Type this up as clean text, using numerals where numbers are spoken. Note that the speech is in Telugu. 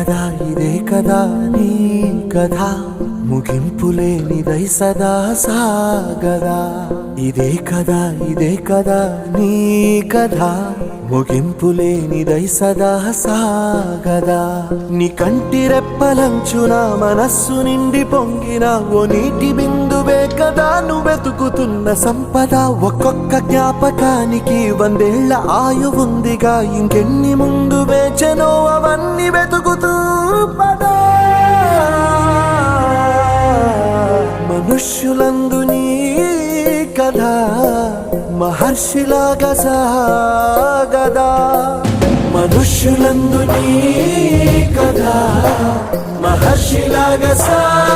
ఇదే కదా నీ కథ ముగింపులేనిదై సదా సాగదా ఇదే కదా నీ కథ ముగింపులేనిదై సదా సాగదా నీ కంటి రెప్పలంచున మనస్సు నిండి పొంగిన ఓ నీటి బిందువే కదా నువ్వెతుకుతున్న సంపద ఒక్కొక్క జ్ఞాపకానికి 100 ఏళ్ల ఆయువుందిగా ఇంకెన్ని ముందు వేచనో అవన్నీ వెతుకుతూ పదా మనుష్యులందు నీ కథ మహర్షిలాగా సాగదా మనుష్యులందు నీ కథ మహర్షిలాగా సాగదా